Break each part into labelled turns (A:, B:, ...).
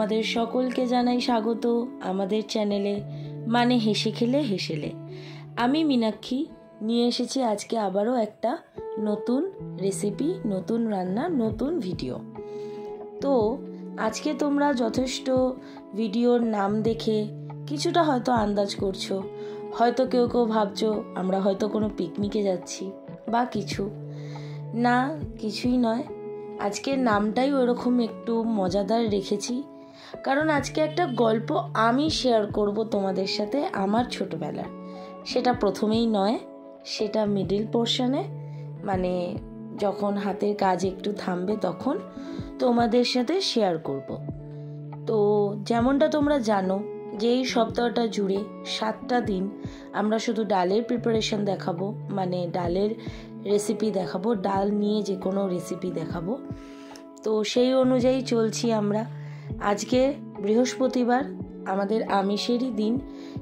A: তোমাদের সকলকে জানাই স্বাগত আমাদের চ্যানেলে মানে হেসে খেলে হেসেলে। আমি মীনাক্ষী নিয়ে এসেছি আজকে আবারও একটা নতুন রেসিপি, নতুন রান্না, নতুন ভিডিও। তো আজকে তোমরা যথেষ্ট ভিডিওর নাম দেখে কিছুটা হয়তো আন্দাজ করছো, হয়তো কেউ কেউ ভাবছো আমরা হয়তো কোনো পিকনিকে যাচ্ছি বা কিছু না, কিছুই নয়। আজকের নামটাই ওরকম একটু মজাদার রেখেছি, কারণ আজকে একটা গল্প আমি শেয়ার করব তোমাদের সাথে আমার ছোটবেলার। সেটা প্রথমেই নয়, সেটা মিডিল পোর্শনে, মানে যখন হাতের কাজ একটু থামবে তখন তোমাদের সাথে শেয়ার করব। তো যেমনটা তোমরা জানো যে এই সপ্তাহটা জুড়ে 7টা দিন আমরা শুধু ডালের প্রিপারেশন দেখাবো, মানে ডালের রেসিপি দেখাবো, ডাল নিয়ে যে কোনো রেসিপি দেখাবো। তো সেই অনুযায়ী চলছি আমরা। আজকে বৃহস্পতিবার, আমাদের আমিষেরই দিন,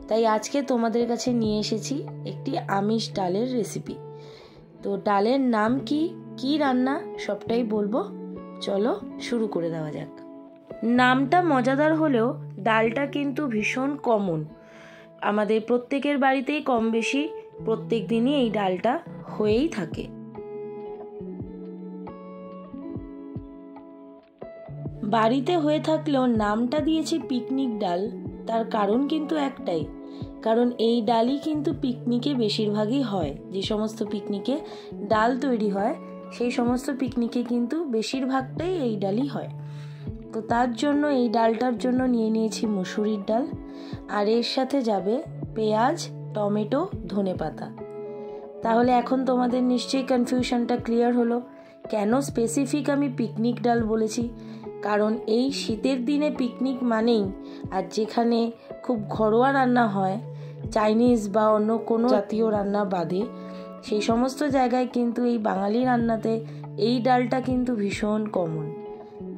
A: তাই আজকে তোমাদের কাছে নিয়ে এসেছি একটি আমিষ ডালের রেসিপি। তো ডালের নাম কি, কি রান্না সবটাই বলবো, চলো শুরু করে দেওয়া যাক। নামটা মজাদার হলেও ডালটা কিন্তু ভীষণ কমন, আমাদের প্রত্যেকের বাড়িতেই কম বেশি প্রত্যেক দিনই এই ডালটা হয়েই থাকে। বাড়িতে হয়ে থাকলেও নামটা দিয়েছি পিকনিক ডাল, তার কারণ কিন্তু একটাই, কারণ এই ডালই কিন্তু পিকনিকে বেশিরভাগই হয়। যে সমস্ত পিকনিকে ডাল তৈরি হয় সেই সমস্ত পিকনিকে কিন্তু বেশিরভাগটাই এই ডালই হয়। তো তার জন্য এই ডালটার জন্য নিয়ে নিয়েছি মুসুরির ডাল, আর এর সাথে যাবে পেঁয়াজ, টমেটো, ধনেপাতা। তাহলে এখন তোমাদের নিশ্চয়ই কনফিউশনটা ক্লিয়ার হলো কেন স্পেসিফিক আমি পিকনিক ডাল বলেছি। কারণ এই শীতের দিনে পিকনিক মানেই, আর যেখানে খুব ঘরোয়া রান্না হয়, চাইনিজ বা অন্য কোনো জাতীয় রান্না বাদে, সেই সমস্ত জায়গায় কিন্তু এই বাঙালি রান্নাতে এই ডালটা কিন্তু ভীষণ কমন।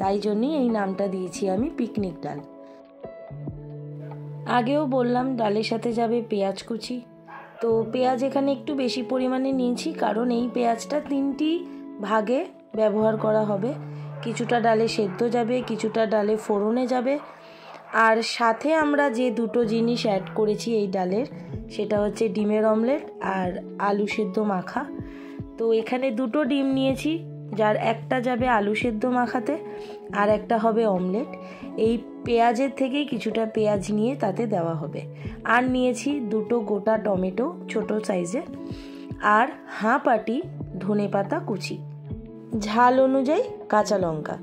A: তাই জন্যই এই নামটা দিয়েছি আমি পিকনিক ডাল। আগেও বললাম ডালের সাথে যাবে পেঁয়াজ কুচি। তো পেঁয়াজ এখানে একটু বেশি পরিমাণে নিয়েছি, কারণ এই পেঁয়াজটা 3টি ভাগে ব্যবহার করা হবে। কিছুটা ডালে সেদ্ধ যাবে, কিছুটা ডালে ফোড়নে যাবে, আর সাথে আমরা যে দুটো জিনিস অ্যাড করেছি এই ডালের, সেটা হচ্ছে ডিমের অমলেট আর আলু সেদ্ধ মাখা। তো এখানে 2টো ডিম নিয়েছি, যার একটা যাবে আলু সেদ্ধ মাখাতে আর একটা হবে অমলেট। এই পেঁয়াজের থেকেই কিছুটা পেঁয়াজ নিয়ে তাতে দেওয়া হবে। আর নিয়েছি 2টো গোটা টমেটো ছোট সাইজে, আর হাঁপ আটি ধনেপাতা কুচি, ঝাল অনুযায়ী কাঁচা লঙ্কা,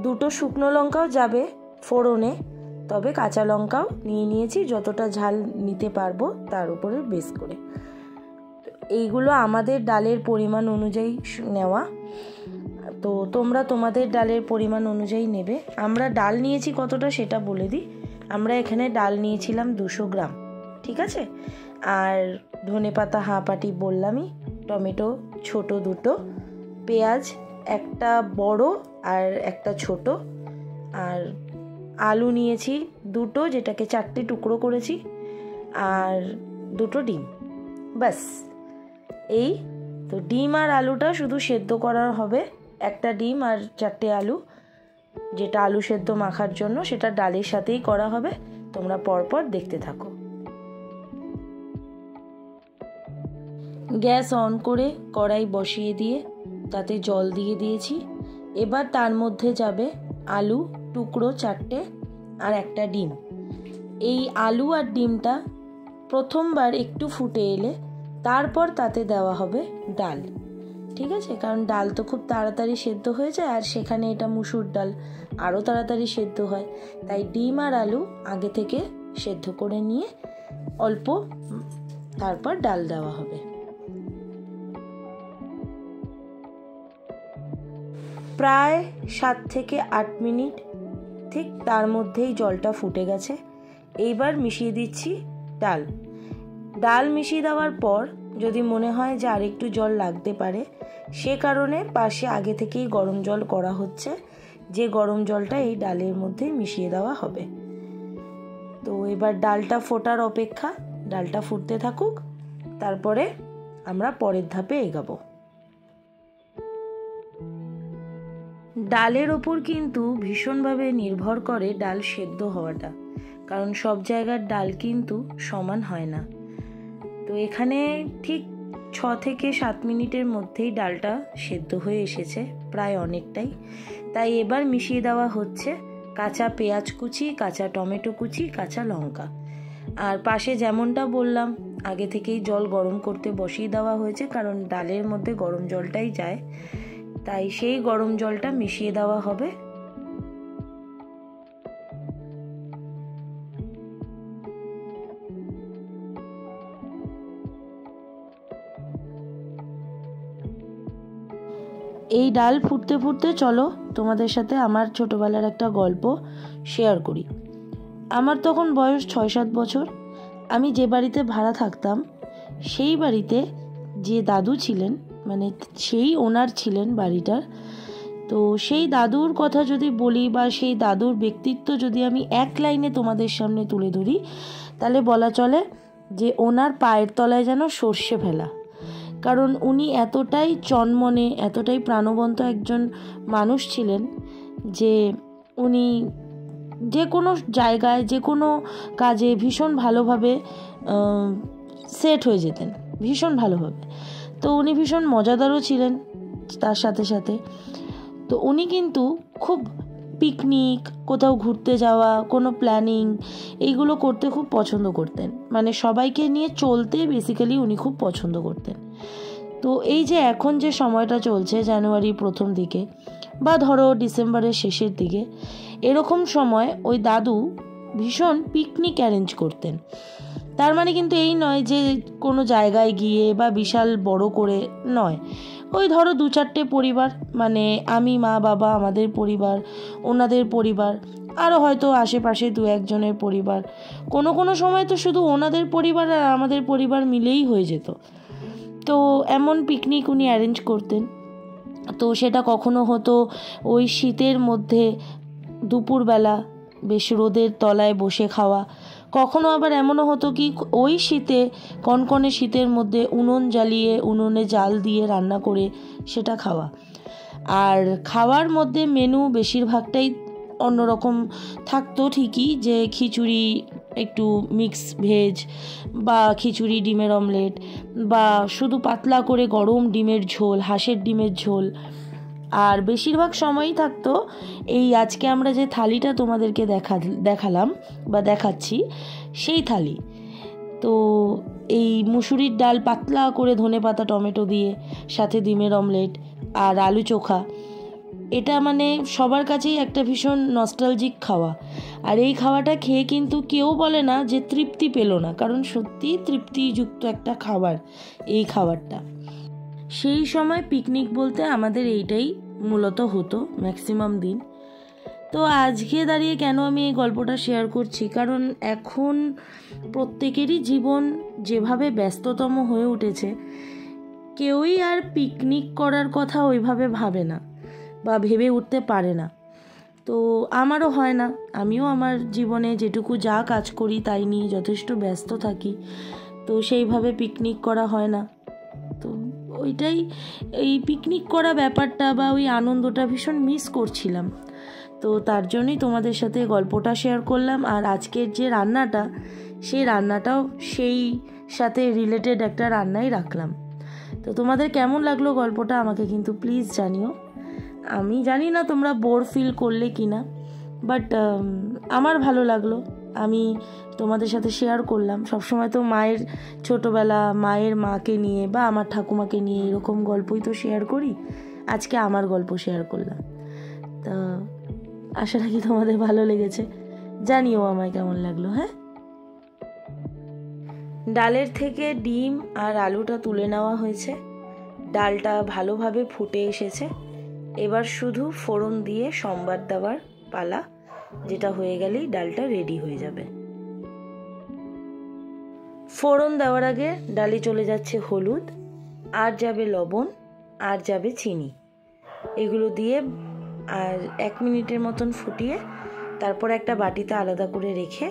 A: 2টো শুকনো লঙ্কাও যাবে ফোড়নে, তবে কাঁচা লঙ্কাও নিয়েছি যতটা ঝাল নিতে পারবো তার উপরে বেস করে। এইগুলো আমাদের ডালের পরিমাণ অনুযায়ী নেওয়া, তো তোমরা তোমাদের ডালের পরিমাণ অনুযায়ী নেবে। আমরা ডাল নিয়েছি কতটা সেটা বলে দিই। আমরা এখানে ডাল নিয়েছিলাম 200 গ্রাম, ঠিক আছে। আর ধনেপাতা হাঁপ আটি বললামই, টমেটো ছোট 2টো, পেঁয়াজ একটা বড় আর একটা ছোট, আর আলু নিয়েছি 2টো, যেটাকে 4টে টুকরো করেছি, আর 2টো ডিম। ব্যাস এই তো। ডিম আর আলুটা শুধু সেদ্ধ করা হবে, একটা ডিম আর 4টে আলু, যেটা আলু সেদ্ধ মাখার জন্য, সেটা ডালের সাথেই করা হবে। তোমরা পরপর দেখতে থাকো। গ্যাস অন করে কড়াই বসিয়ে দিয়ে তাতে জল দিয়ে দিয়েছি। এবার তার মধ্যে যাবে আলু টুকরো 4টে আর একটা ডিম। এই আলু আর ডিমটা প্রথমবার একটু ফুটে এলে তারপর তাতে দেওয়া হবে ডাল, ঠিক আছে। কারণ ডাল তো খুব তাড়াতাড়ি সেদ্ধ হয়ে যায়, আর সেখানে এটা মুসুর ডাল, আরও তাড়াতাড়ি সেদ্ধ হয়। তাই ডিম আর আলু আগে থেকে সেদ্ধ করে নিয়ে অল্প তারপর ডাল দেওয়া হবে। প্রায় 7 থেকে 8 মিনিট, ঠিক তার মধ্যেই জলটা ফুটে গেছে। এইবার মিশিয়ে দিচ্ছি ডাল। ডাল মিশিয়ে দেওয়ার পর যদি মনে হয় যে আরেকটু জল লাগতে পারে, সে কারণে পাশে আগে থেকেই গরম জল করা হচ্ছে, যে গরম জলটা এই ডালের মধ্যে মিশিয়ে দেওয়া হবে। তো এবার ডালটা ফোটার অপেক্ষা, ডালটা ফুটতে থাকুক, তারপরে আমরা পরের ধাপে এগাবো। ডালের ওপর কিন্তু ভীষণভাবে নির্ভর করে ডাল সেদ্ধ হওয়াটা, কারণ সব জায়গার ডাল কিন্তু সমান হয় না। তো এখানে ঠিক 6 থেকে 7 মিনিটের মধ্যেই ডালটা সেদ্ধ হয়ে এসেছে, প্রায় অনেকটাই। তাই এবার মিশিয়ে দেওয়া হচ্ছে কাঁচা পেঁয়াজ কুচি, কাঁচা টমেটো কুচি, কাঁচা লঙ্কা। আর পাশে যেমনটা বললাম, আগে থেকেই জল গরম করতে বসিয়ে দেওয়া হয়েছে, কারণ ডালের মধ্যে গরম জলটাই যায়, তাই সেই গরম জলটা মিশিয়ে দেওয়া হবে। এই ডাল ফুটতে ফুটতে চলো তোমাদের সাথে আমার ছোটবেলার একটা গল্প শেয়ার করি। আমার তখন বয়স 6-7 বছর। আমি যে বাড়িতে ভাড়া থাকতাম সেই বাড়িতে যে দাদু ছিলেন, মানে সেই ওনার ছিলেন বাড়িটার। তো সেই দাদুর কথা যদি বলি বা সেই দাদুর ব্যক্তিত্ব যদি আমি এক লাইনে তোমাদের সামনে তুলে ধরি, তাহলে বলা চলে যে ওনার পায়ের তলায় যেন সর্ষে ফেলা। কারণ উনি এতটাই চনমনে, এতটাই প্রাণবন্ত একজন মানুষ ছিলেন যে উনি যে কোনো জায়গায়, যে কোনো কাজে ভীষণ ভালোভাবে সেট হয়ে যেতেন, ভীষণ ভালোভাবে। তো উনি ভীষণ মজাদারও ছিলেন তার সাথে সাথে। তো উনি কিন্তু খুব পিকনিক, কোথাও ঘুরতে যাওয়া, কোনো প্ল্যানিং, এইগুলো করতে খুব পছন্দ করতেন। মানে সবাইকে নিয়ে চলতে বেসিক্যালি উনি খুব পছন্দ করতেন। তো এই যে এখন যে সময়টা চলছে, জানুয়ারি প্রথম দিকে বা ধরো ডিসেম্বরের শেষের দিকে, এরকম সময় ওই দাদু ভীষণ পিকনিক অ্যারেঞ্জ করতেন। তার মানে কিন্তু এই নয় যে কোনো জায়গায় গিয়ে বা বিশাল বড় করে নয়, ওই ধরো 2-4টে পরিবার, মানে আমি, মা, বাবা, আমাদের পরিবার, ওনাদের পরিবার, আরও হয়তো আশেপাশে 2-1 জনের পরিবার, কোনো কোনো সময় তো শুধু ওনাদের পরিবার আর আমাদের পরিবার মিলেই হয়ে যেত। তো এমন পিকনিক উনি অ্যারেঞ্জ করতেন। তো সেটা কখনো হতো ওই শীতের মধ্যে দুপুরবেলা বেশ রোদের তলায় বসে খাওয়া, কখনো আবার এমনও হতো কি ওই শীতে, কনকনে শীতের মধ্যে উনুন জ্বালিয়ে উনুনে জাল দিয়ে রান্না করে সেটা খাওয়া। আর খাওয়ার মধ্যে মেনু বেশিরভাগটাই অন্যরকম থাকতো ঠিকই, যে খিচুড়ি, একটু মিক্স ভেজ, বা খিচুড়ি ডিমের অমলেট, বা শুধু পাতলা করে গরম ডিমের ঝোল, হাঁসের ডিমের ঝোল। আর বেশিরভাগ সময়ই থাকতো এই আজকে আমরা যে থালিটা তোমাদেরকে দেখালাম বা দেখাচ্ছি, সেই থালি। তো এই মুসুরির ডাল পাতলা করে ধনেপাতা টমেটো দিয়ে, সাথে ডিমের অমলেট আর আলু চোখা, এটা মানে সবার কাছেই একটা ভীষণ নস্টালজিক খাওয়া। আর এই খাওয়াটা খেয়ে কিন্তু কেউ বলে না যে তৃপ্তি পেল না, কারণ সত্যিই তৃপ্তিযুক্ত একটা খাবার এই খাবারটা। সেই সময় পিকনিক বলতে আমাদের এইটাই মূলত হতো ম্যাক্সিমাম দিন। তো আজকে দাঁড়িয়ে কেন আমি এই গল্পটা শেয়ার করছি, কারণ এখন প্রত্যেকেরই জীবন যেভাবে ব্যস্ততম হয়ে উঠেছে, কেউই আর পিকনিক করার কথা ওইভাবে ভাবে না বা ভেবে উঠতে পারে না। তো আমারও হয় না, আমিও আমার জীবনে যেটুকু যা কাজ করি তাই নিয়ে যথেষ্ট ব্যস্ত থাকি, তো সেইভাবে পিকনিক করা হয় না। তো ওইটাই, এই পিকনিক করা ব্যাপারটা বা ওই আনন্দটা ভীষণ মিস করছিলাম। তো তার জন্যই তোমাদের সাথে গল্পটা শেয়ার করলাম। আর আজকের যে রান্নাটা, সেই রান্নাটাও সেই সাথে রিলেটেড একটা রান্নাই রাখলাম। তো তোমাদের কেমন লাগলো গল্পটা আমাকে কিন্তু প্লিজ জানিও। আমি জানি না তোমরা বোর ফিল করলে কি না, বাট আমার ভালো লাগলো, আমি তোমাদের সাথে শেয়ার করলাম। সবসময় তো মায়ের ছোটোবেলা, মায়ের মাকে নিয়ে বা আমার ঠাকুমাকে নিয়ে এরকম গল্পই তো শেয়ার করি, আজকে আমার গল্প শেয়ার করলাম। তা আশা রাখি তোমাদের ভালো লেগেছে, জানিও আমায় কেমন লাগলো। হ্যাঁ, ডালের থেকে ডিম আর আলুটা তুলে নেওয়া হয়েছে, ডালটা ভালোভাবে ফুটে এসেছে। এবার শুধু ফোড়ন দিয়ে সম্বার দেওয়ার পালা, যেটা হয়ে গেলেই ডালটা রেডি হয়ে যাবে। ফোড়ন দেওয়ার আগে ডালে চলে যাচ্ছে হলুদ, আর যাবে লবণ, আর যাবে চিনি। এগুলো দিয়ে আর 1 মিনিটের মতন ফুটিয়ে তারপর একটা বাটিতে আলাদা করে রেখে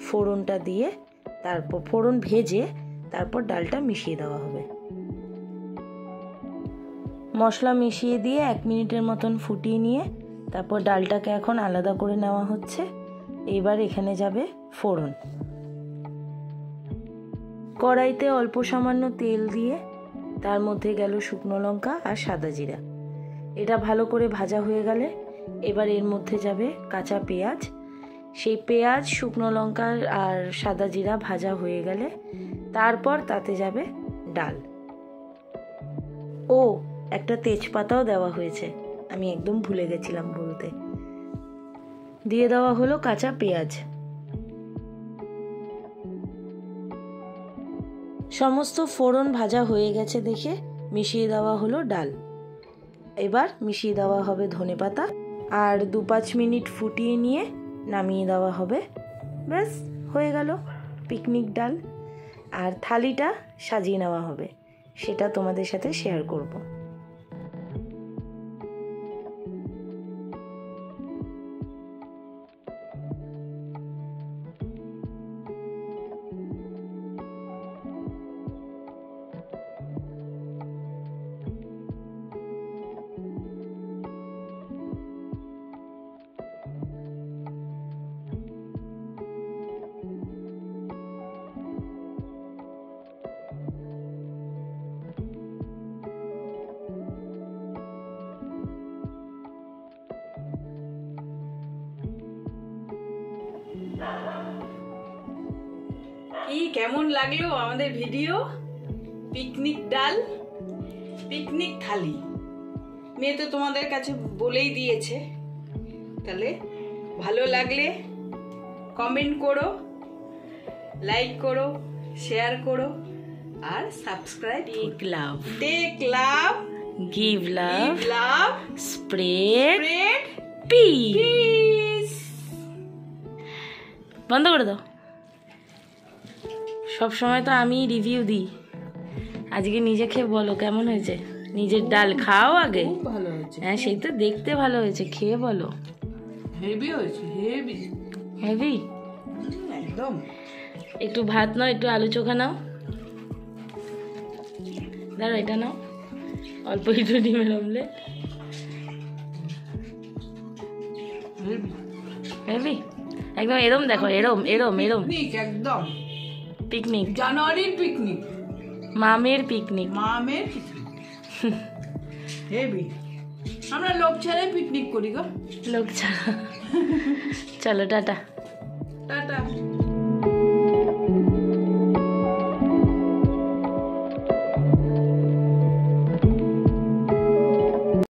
A: ফোড়নটা দিয়ে, তারপর ফোড়ন ভেজে তারপর ডালটা মিশিয়ে দেওয়া হবে। মশলা মিশিয়ে দিয়ে 1 মিনিটের মতন ফুটিয়ে নিয়ে তারপর ডালটাকে এখন আলাদা করে নেওয়া হচ্ছে। এবার এখানে যাবে ফোড়ন। কড়াইতে অল্প সামান্য তেল দিয়ে তার মধ্যে গেল শুকনো লঙ্কা আর সাদা জিরা। এটা ভালো করে ভাজা হয়ে গেলে এবার এর মধ্যে যাবে কাঁচা পেঁয়াজ। সেই পেঁয়াজ, শুকনো লঙ্কা আর সাদা জিরা ভাজা হয়ে গেলে তারপর তাতে যাবে ডাল। ও একটা তেজপাতাও দেওয়া হয়েছে, আমি একদম ভুলে গেছিলাম বলতে। দিয়ে দেওয়া হলো কাঁচা পেঁয়াজ। সমস্ত ফোড়ন ভাজা হয়ে গেছে দেখে মিশিয়ে দেওয়া হলো ডাল। এবার মিশিয়ে দেওয়া হবে ধনেপাতা আর 2-5 মিনিট ফুটিয়ে নিয়ে নামিয়ে দেওয়া হবে। ব্যাস হয়ে গেল পিকনিক ডাল। আর থালিটা সাজিয়ে নেওয়া হবে, সেটা তোমাদের সাথে শেয়ার করব।
B: কি কেমন লাগলো আমাদের ভিডিও? পিকনিক ডাল, পিকনিক থালি। মেয়ে তো তোমাদের কাছে বলেই দিয়েছে। তাহলে ভালো লাগলে কমেন্ট করো, লাইক করো, শেয়ার করো আর সাবস্ক্রাইব।
A: টেক লাভ,
B: টেক লাভ,
A: গিভ লাভ,
B: লাভ,
A: স্প্রেড
B: স্প্রেড
A: পিস। বন্ধ করে দাও। সব সময় তো আমি রিভিউ দিই, আজকে নিজে খেয়ে বলো কেমন হয়েছে। নিজের ডাল খাও আগে।
B: খুব ভালো হয়েছে।
A: হ্যাঁ সেই তো দেখতে ভালো হয়েছে, খেয়ে বলো।
B: হেভি হয়েছে, হেভি।
A: হেভি
B: একদম।
A: একটু ভাত নাও, একটু আলু চোখা নাও। দাঁড়ো এটা নাও, অল্প একটু ডিমের অমলেট। হেভি একদম। এরম দেখো, এরম এরম এরম
B: একদম
A: পিকনিক,
B: জানুয়ারির পিকনিক,
A: মামের পিকনিক।
B: মামের পিকনিক হেভি। আমরা লোক ছাড়াই পিকনিক করি গো।
A: লোক ছাড়া। চলো টাটা।
B: টাটা।